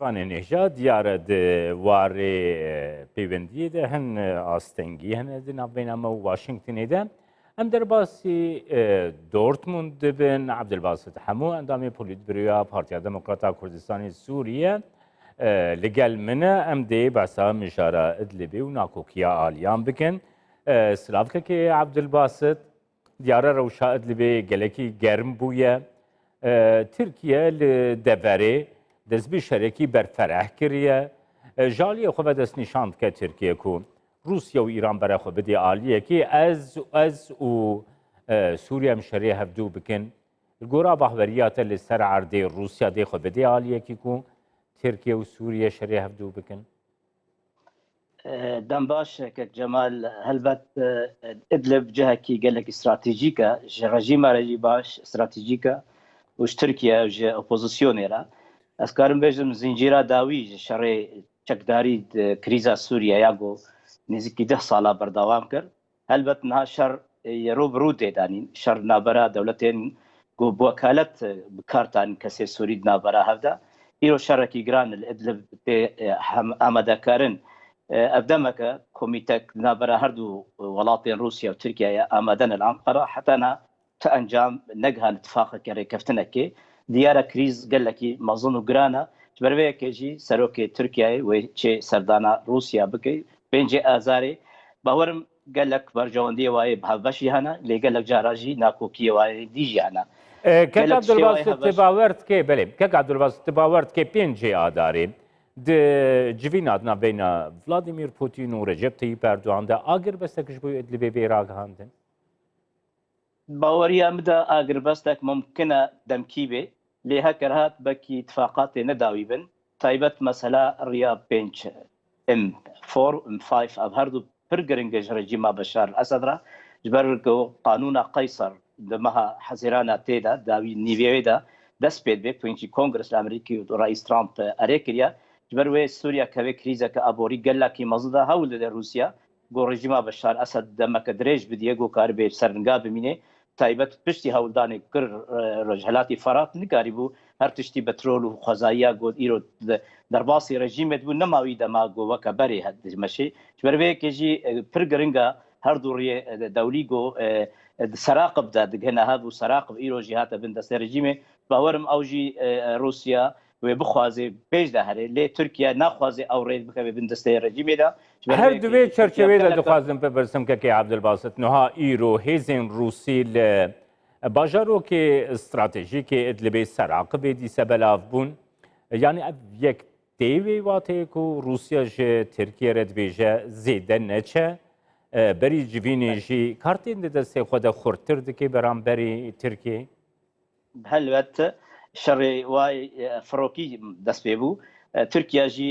Van nêja diyara di warê pêwendiyê de hin astengî hene di navbêna me û Washingtonê de. Em derbasî Dortmund dibin. Abdülbasit hemû endamê polîtbîroya Partiya Demokrata Kurdistanê Sûriye li gel min e. Em dê behsa mijara Idlibê û nakokiya aliyan bikin. Silavkekê Abdülbasit, diyara rewşa Idlibê gelekî germ bûye. Tirkiye li deverê dezbî şerekî berfereh kiriye. Jaliyê xwe ve destnîşan dike Tirkiye ku Rusya û İran bere xwe bidê aliyekê ez û Sûriye şerê hevdû bikin. Li gora bahweriya te li ser erdê Rusya dê xwe bidê aliyekî ku Tirkiye û Sûriye şerê hevdû bikin. دم باش که جمال هلبت ادلب جهه کی گلک استراتژیکه رژیم رژی باش استراتژیکه وش ترکیه وش اپوزیسیونی را از کارم بیشتر زنجیره داوی شرع چکداری کریزا سوریه یا گو نزدیکی 10 ساله بردوام کرد هلبت نه شر یروب رو دیدانین شر نابرا دولتین گو بوکالت بکارتان کسی سوری نابرا هفته ایرو شر کی گران ادلب آماده کردن أبدمك كوميتك نابرا هردو ولاتين روسيا وتركيا آمدن الأنقرة حتى أنا تأنجام نجها الاتفاق كري كفتنكي ديارة كريز قال لك مظن وجرانا جبربيه كيجي سروكي تركيا وشي سردانا روسيا بكي بينجي آزاري باورم قال لك برجوندي واي بهبشي هنا اللي قال لك جاراجي ناكوكي واي ديجي هنا كك عبدالباسط تباورت كي بلي كك عبدالباسط تباورت كي بينجي آداري د جوینا بین ولادیمیر پوتین و رجب طیب اردوغان ده آگر بستکش بوی ادلبی بیراغ هاندن؟ باوري امدا اگر بستك ممكنه دمكيبه لها كرهات بكي اتفاقات نداوي بن طيبت مساله رياض بنش ام 4 ام 5 ابهردو برجرنج رجيم بشار الاسد را جبركو قانون قيصر دمها حزيرانا تيدا داوي نيفيدا دسبيد بك فينشي كونغرس الامريكي ورئيس ترامب اريكريا جبروي سوريا كوي كريزا كابوري قال لك مزدا هول روسيا جو رجيم بشار الاسد دمك دريج بديغو كاربي سرنغا بمينه تایبەت پشتی هەوڵدانی کرد ڕۆژهەلاتی فەرات نگاری بوو هەر تشتی بەترۆل و خۆزاییە گوت ئیرۆ دەرباسی ڕژیمێت بوو نەماوی دەما گۆوەکە بەرێ هەدمەشی بەرەوەیەکێژی پر گرنگە هەردوو ڕێ دەولی گۆ سەراقب دا دگەنە هەبوو سەراقب ئیرۆژی هاتە بن دەستێ ڕژیمێ باوەرم ئەوژی رووسیا وێ بخوازێ پێشدا هەرێ لێ تورکیا ناخوازێ ئەو ڕێ بکەوێ بن دەستەی ڕژیمێدا هر دوی چرچوی دخوازم بپرسم که عبدالباسط نها ایرو هیزن روسی ل باجارو که استراتژیک ادلبی سراقب دی سبلاف بون یعنی یک دیوی واته کو روسیا ج ترکیه رد بیجه زیده نچه بری جوینی جی کارتین ده سه خود خورتر دکی برام بری ترکیه هلوت شر وای فروکی دست بو ترکیه جی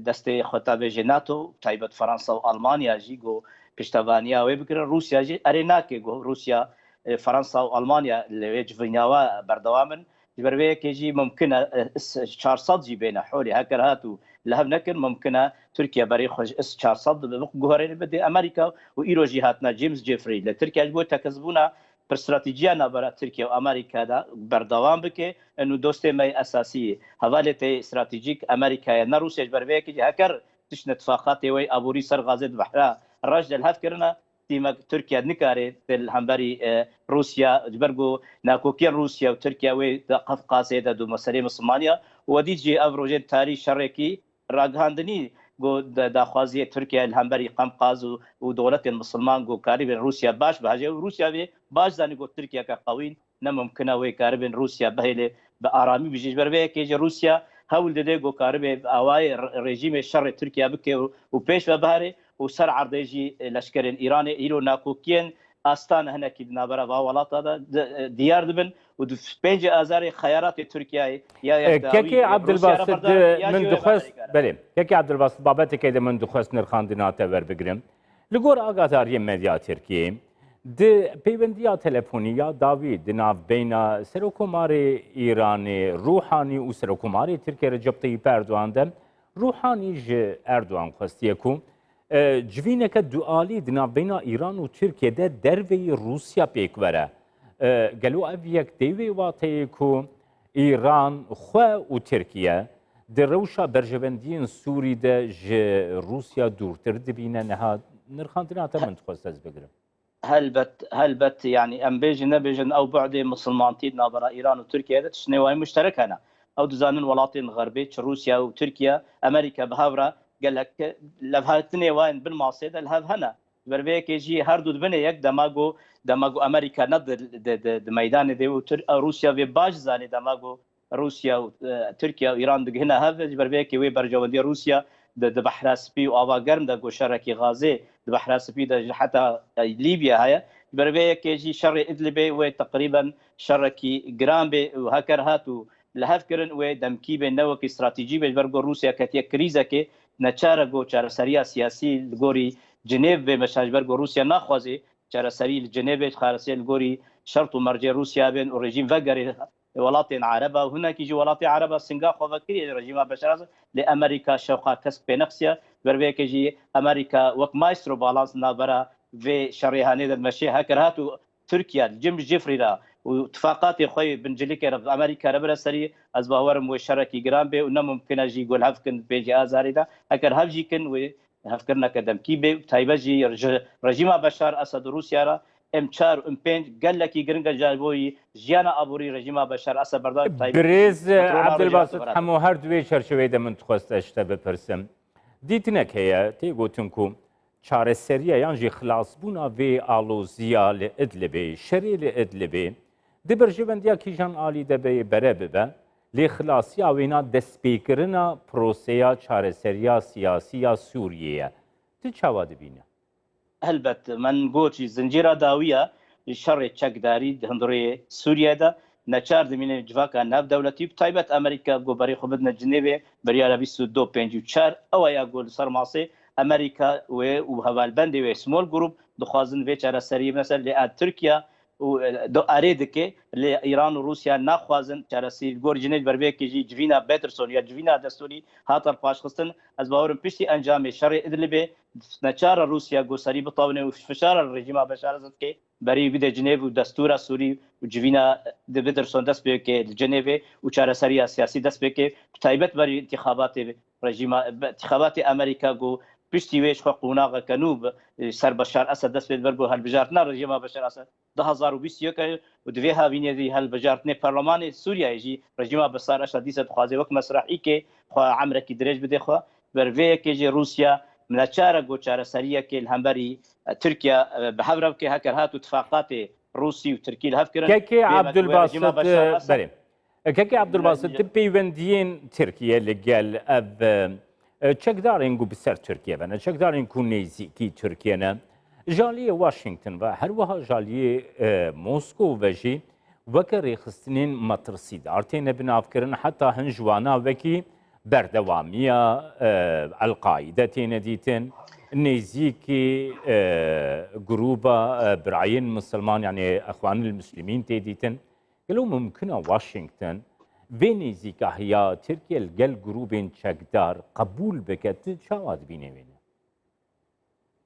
دسته خطابه جی ناتو تایبت فرانسه و آلمانیا جی گو پشتوانیا و بکرن روسیا جی ارینا که گو روسیا فرانسه و آلمانیا لوی جویناوا بردوامن جبروی که جی ممکنه 400 جی بین حولی هکر هاتو لهم نکن ممکنه ترکیه برای خوش 400 گوهرین بده امریکا و ایرو جی هاتنا جیمز جفری لترکیه جبو تکذبونا پر استراتیجیا نبرد ترکیه و امریکا دا بردوام بکه انو دوسته می اساسی حواله استراتیجیک امریکا نه روسیه بروی که هکر تشن اتفاقات وی ابوری سر غازه بحرا راجل الهف کرنا تیما ترکیه نکاره دل همبری روسیا جبرگو ناکوکی روسیا و ترکیه وی قفقازه دو مسئله مسلمانیا و دیجی افروجه تاریخ شرکی راگهاندنی گو داخوازی ترکیه الهمبری قمقاز و دولت المسلمان گو کاری روسیا باش بهجه و روسیا وی باش دانی گو ترکیه که قوین نممکنه وی کاری روسیا بهله به آرامی بجیج بروی که روسیا هول دده گو کاری به اوای رژیم شر ترکیه بکه و پیش و بهره و سر عرضی لشکر ایران ایرو ناکوکین استان هناك نابرا وولات هذا ديار دبن وبينج ازاري خيارات تركيا يا كيكي عبدالباسط من دخست بله كيكي عبدالباسط بابتي كده من دخست نرخاندينات ور بگرم لگور آگاتاری مدیا ترکیه د پیوندیا تلفونیا داوی دناف بین سرکومار ایران روحانی و سرکومار ترکیه رجب طیب اردوغان ده روحانی ج اردوغان خواستیه کو جوینه که دوالی دناف بین ایران و ترکیه ده دروی روسیا پیکوره گلو او یک دیوی واته کو ایران خو و ترکیه دروشا برجبندین سوری ده ج روسیا دورتر دبینه نها نرخاندنا تمن تخواست از بگرم. هل بت يعني ام بيجن نبيجن او بعد مسلمانتي نابرا ايران وتركيا هذا شنو مشترك هنا او دزانن ولاتين غربي روسيا وتركيا امريكا بهاورا قال لك لفهاتني وين بالمعصيه الهاف هنا بربيك يجي هردو بني يك دماغو امريكا ند ميدان دي روسيا في باج زاني دماغو روسيا وتركيا وايران دغ هنا هاف بربيك وي برجوندي روسيا د بحر اسبي او اوا گرم د گوشرکی غازي د بحر اسبي د حتى ليبيا هيا بربيه كيجي شر ادلبي وتقريبا شركي جرامبي وهكر هاتو لهفكرن ودمكي بنوك استراتيجي بجبرغو روسيا كتي كريزا كي نچارا گو چار سريا سياسي لغوري جنيف بمشاجبرغو روسيا ناخوازي چار سري جنيف خارسي لغوري شرط مرجع روسيا بين وريجيم فغري ولاتين عربة وهناك يجي ولاتي عربة سنغا خوفكري رجيم بشار لامريكا شوقا كسب بنفسها بربيه كيجي امريكا وك مايسترو بالانس نابرا في شريهاني المشي هكر هاتو تركيا الجيم جيفري را واتفاقات خوي بنجليكا رب امريكا ربر سري از باورم وشركي جرامبي ونم ممكن اجي يقول هفكن بيجي ازاري دا هكر هفجي كن وهفكرنا كدم كيبي تايبجي رجيم بشار اسد روسيا را ام4 ام5 قال لك جرنجا جابوي جيانا ابوري رجيم بشار اسد بردار بريز عبد الباسط حمو هر دوی چرچوی ده من تخواست اشته بپرسم دیتنک هيا تي گوتنکو چارەسەریە یانجی خلاصبوونا vê alozîya li Idlibê, şerê li Idlibê di birjivendîya kîjan alî de bere bibe lê xilasiya wêna destpêkirina proseya çareseriya siyasî ya Sûriyeyê. Tu çawa dibîne? هلبت من قوتي زنجيرة داوية شر تشكداري هندوري سوريا دا نچار دمين جواكا ناف دولتي بتايبت امريكا جو بري خبدنا جنيفي بري عربي سودو 54 او يا جول سرماسي امريكا و هوالبندي و سمول جروب دخوازن في چارة سري مثلا لآد تركيا و دو اريدكي لايران وروسيا ناخوازن چارة سري جور جنيد بربي كيجي جوينا بيترسون يا جوينا دستوري هاتر باش خستن از باورم بيشتي انجام شر ادلبي نچار روسيا جو سري بطاونه و فشار الرجيم بشار اسد كي بري بده جنيف و دستور سوري و جوينا د بيترسون دست بيكي جنيف و چارة سري سياسي دست بيكي تايبت بري انتخابات رجيم انتخابات امريكا جو پشتی ویش خو قوناغ کنوب سر بشار اسد دست بید برگو هل بجارتنا رژیم بشار اسد 2021 و دوی هاوینه دی هل بجارتنه پارلمان سوریا یجی رژیم بشار اسد دیست خوازه وک مسرحی که خو عمره کی درج بده خو بروی که جی روسیا من چاره گو چاره سریه که الهمبری ترکیه بحبره که هکر هات اتفاقات روسی و ترکی هف کرن کی عبدالباسط بریم کی عبدالباسط پیوندین ترکیه لگل اب چکدارین گو بسر ترکیه و نه چکدارین کو نزدیکی ترکیه نه جالی واشنگتن و هر وها جالی مسکو و جی وکر خستنین مترسید ارتین بنافکرن حتی هنجوانا وکی بردوامیا القاعده تین دیتن نزدیکی گروبا برعین مسلمان یعنی اخوان المسلمین تیدیتن قالوا ممكن واشنطن فينيزيكا هي تركيا الجل جروبين شكدار قبول بكت شواد بينوين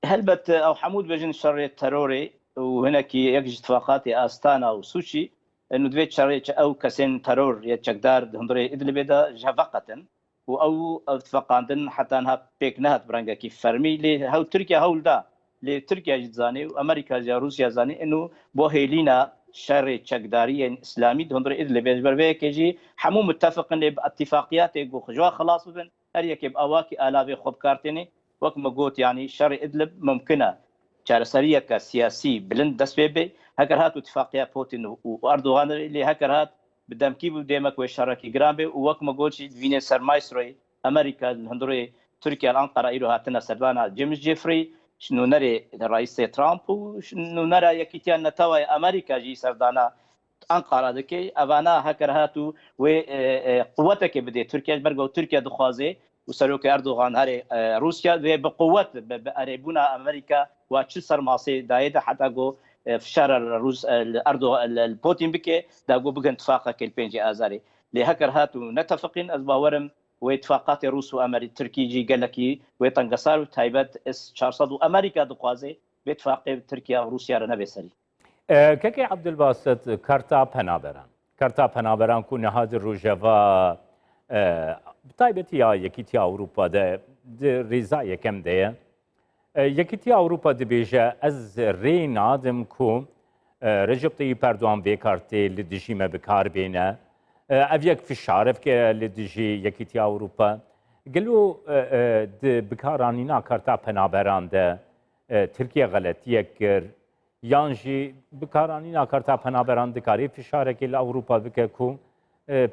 هلبت او حمود بجن شر التروري وهناك يجي اتفاقات استانا وسوشي انه دويت شر او كسين ترور يتشكدار هندري ادلبي دا جفقه او اتفاقاتن حتى انها بيكنات برانجا كيف فرمي لي هو تركيا هول دا لتركيا جزاني وامريكا جا روسيا زاني انه بوهيلينا شر تشكداري اسلامي هندري ادلبي بربي كيجي حمو متفق باتفاقيات جو خجوا خلاص بن هريك باواكي الاف خوب كارتيني وقت ما قلت يعني شر ادلب ممكنه شارسريه كسياسي بلند دسبيبي هكر هات اتفاقيه بوتين واردوغان اللي هكر هات بدم كيبو ديمك وشاركي جرامبي وقت ما قلت فيني سرمايسروي امريكا الهندوري تركيا الانقره ايرو هاتنا سردانا جيمس جيفري شنو نري الرئيس ترامب وشنو نرى يكيتيان نتاوي امريكا جي سردانا انقره دكي افانا هكر هاتو وقوتك بدي تركيا برغو تركيا دخوازي وسروك اردوغان هاري روسيا بقوه بقريبونا امريكا واتش سرماسي دايده حتى جو فشار الروس اردوغان البوتين بكي داغو بغن اتفاقك البنجي ازاري لهكر هاتو نتفقين ازباورم واتفاقات روس وامريكا تركي جي قال لك ويطنقصار وتايبت اس 400 وامريكا دقوازي باتفاق تركيا وروسيا رنبي سري كاكي عبد الباسط كارتا بنابران كو نهاد الروجافا بتایبەتی یا یەکیتی ئەوروپا ڕێزا یەکەم دەیە یەکیتی ئەوروپا دەبێژە ئەس ڕێ نادم کو رجب طيب اردوغان بێکارتێ li dijî me bikarbêne ev yek fişarevke li dijî yekîtiya Ewropa gelo di bikaranîna karta penaberan de Tirkiye xeletiyek kir yan jî bikaranîna karta penaberan dikarê fişarekê li Ewropa bike ku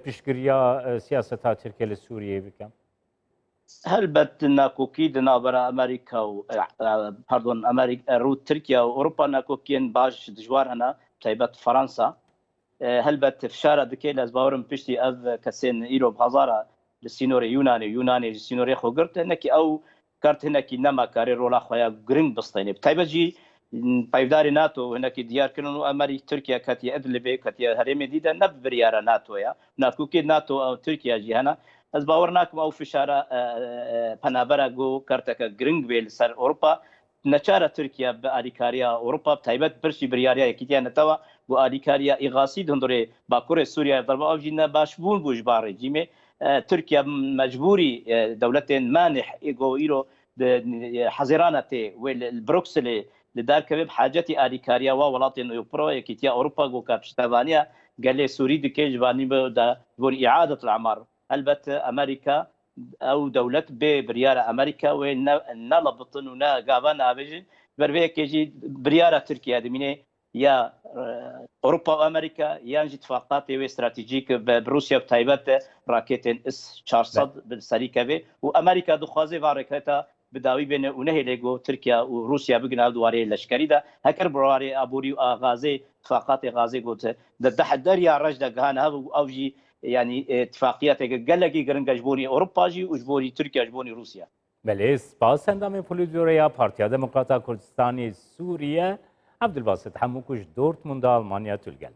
piştgiriya siyaseta Tirkiye li Sûriyê bike. هەلبەت ناکۆکی دنابەرە ئەمریکا و پاردۆن ئەمریکا ڕوو ترکیا و ئەوروپا ناکۆکیên baş dijwar hene taybet Fransa هەلبەت فشارە dike ez bawerim piştî ev kesên îro hezara li sînorê Yunanê ji sînorê xwe girt hinekî ew kart hinekî nemakarê rola xwe ya giring bistêne taybet jî payvdarê NATO hinekî diyarkirin û Amerîk Tirkiye ketiye Idlibê ketiye herêmê dîde ne biryara NATO ya nakokê NATO ew Tirkiye jî hene ez bawer nakim ew fişara penabera got karteke giring bê li ser Ewropa neçare Tirkiye bi alîkariya Ewropa taybet birşî biryariya yekîtiya netewa got alîkariya îxasî hundirê Bakurê Sûriye derba ew jî ne başbûn bû ji barê cîmê Tirkiye mecbûrî dewletên manih got îro hezîrana tê wê li Brukselê li derkeve bi hacetî alîkariya wa welatên Ewropa yekîtiya Ewropa got ka piştevaniya gelê Sûrî dike ji vanî de bon îadet al-e'mar هەلبەت ئەمریکا ئەو دەولەت بێ بریارە ئەمریکا وێ نەڵەبتن و نەگاوا نابێژن بەرێکێژی بریارە تورکیا دەمینێ یا ئەوروپا و ئەمریکا یانجی اتفاقاتی وێ استراتیژیک بە رووسیا و تایبەت ڕاکێتên S-400 سەریکەوێ و ئەمریکا دخوازێ ڤارێکێتە بداوی بێنە و نەهێلێ گۆ تورکیا و رووسیا بگنا دوارێ لەشکریدا هەکر بڕوارێ ئابووری و ئاغازێ اتفاقاتی غازێ گوتە دەریا ڕەش دەگەهانە هەبوو ئەوژی يعني اتفاقيات قلقي قرنقا جبوني اوروبا جي وجبوني تركيا جبوني روسيا. بله سپاس اندام پولیدوریا پارتیا دموکراتا کردستانی سوریه عبدالباسط حموکوش دورتموند آلمانیا تلگل.